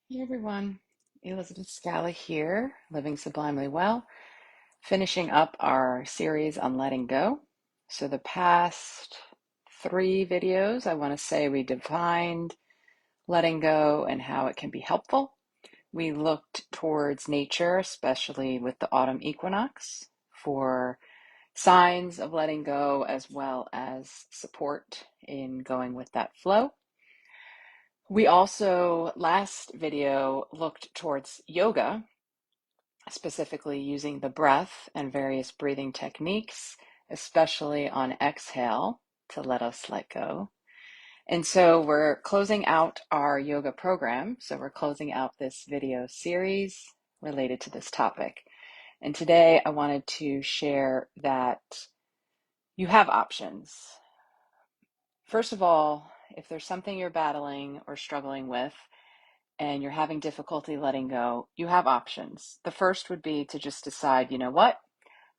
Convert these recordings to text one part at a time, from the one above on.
Hey everyone, Elizabeth Scala here, living sublimely well, finishing up our series on letting go. So, the past three videos, I want to say we defined letting go and how it can be helpful. We looked towards nature, especially with the autumn equinox, for signs of letting go as well as support in going with that flow. We also, last video, looked towards yoga, specifically using the breath and various breathing techniques, especially on exhale to let us let go. And so we're closing out our yoga program. So we're closing out this video series related to this topic. And today I wanted to share that you have options. First of all, if there's something you're battling or struggling with, and you're having difficulty letting go, you have options. The first would be to just decide, you know what?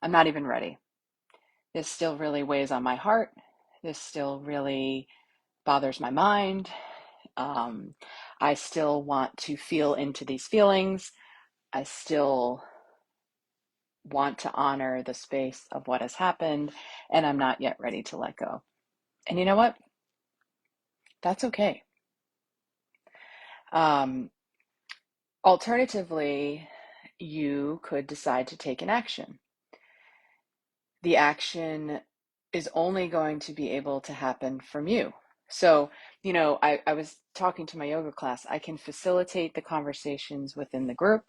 I'm not even ready. This still really weighs on my heart. This still really bothers my mind. Um, I still want to feel into these feelings. I still want to honor the space of what has happened, and I'm not yet ready to let go. And you know what? That's okay. Um, Alternatively, you could decide to take an action. The action is only going to be able to happen from you. So, I was talking to my yoga class. I can facilitate the conversations within the group.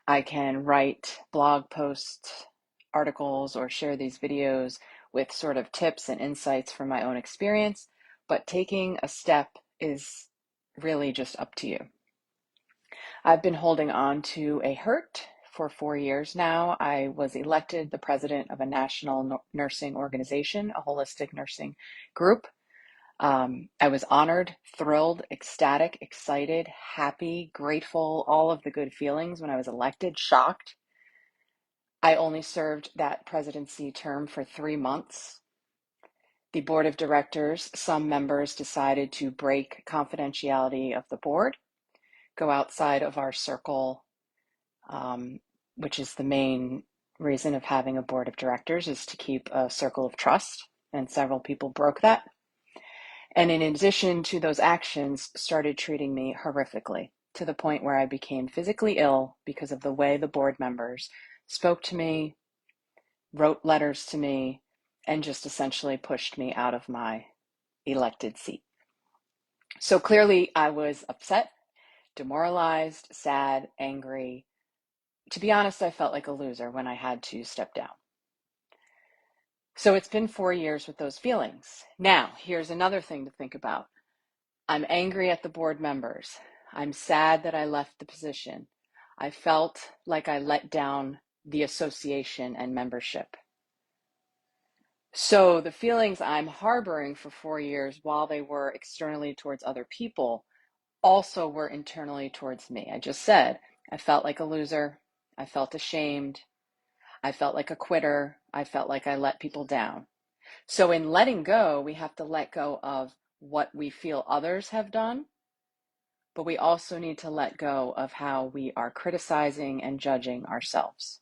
I can write blog posts, articles, or share these videos with sort of tips and insights from my own experience. But taking a step is really just up to you. I've been holding on to a hurt for 4 years now. I was elected the president of a national nursing organization, a holistic nursing group. I was honored, thrilled, ecstatic, excited, happy, grateful, all of the good feelings when I was elected, shocked. I only served that presidency term for 3 months. The board of directors, some members decided to break confidentiality of the board, go outside of our circle, um, which is the main reason of having a board of directors, is to keep a circle of trust. And several people broke that. And in addition to those actions, started treating me horrifically to the point where I became physically ill because of the way the board members spoke to me, wrote letters to me, and just essentially pushed me out of my elected seat. So clearly I was upset, demoralized, sad, angry. To be honest, I felt like a loser when I had to step down. So it's been 4 years with those feelings. Now, here's another thing to think about. I'm angry at the board members. I'm sad that I left the position. I felt like I let down the association and membership. So the feelings I'm harboring for 4 years, while they were externally towards other people, also were internally towards me. I just said, I felt like a loser. I felt ashamed. I felt like a quitter. I felt like I let people down. So in letting go, we have to let go of what we feel others have done, but we also need to let go of how we are criticizing and judging ourselves.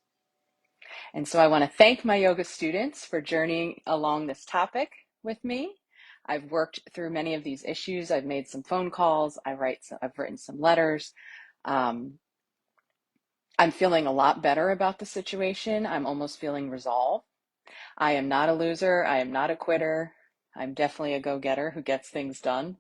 And so I want to thank my yoga students for journeying along this topic with me. I've worked through many of these issues. I've made some phone calls. I've written some letters. Um, I'm feeling a lot better about the situation. I'm almost feeling resolve. I am not a loser. I am not a quitter. I'm definitely a go-getter who gets things done.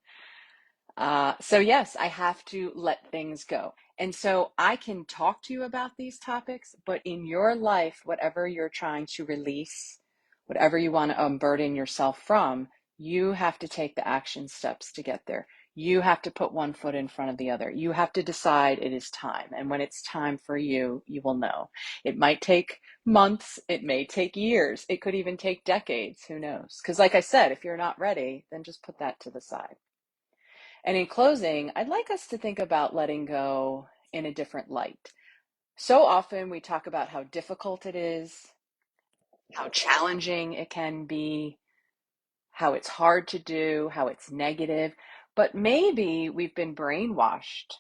So yes, I have to let things go. And so I can talk to you about these topics, but in your life, whatever you're trying to release, whatever you want to unburden yourself from, you have to take the action steps to get there. You have to put one foot in front of the other. You have to decide it is time. And when it's time for you, you will know. It might take months. It may take years. It could even take decades. Who knows? Because like I said, if you're not ready, then just put that to the side. And in closing, I'd like us to think about letting go in a different light. So often we talk about how difficult it is, how challenging it can be, how it's hard to do, how it's negative, but maybe we've been brainwashed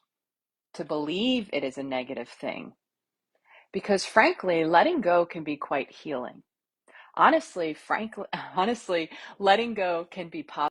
to believe it is a negative thing. Because frankly, letting go can be quite healing. Honestly, frankly, honestly, letting go can be positive.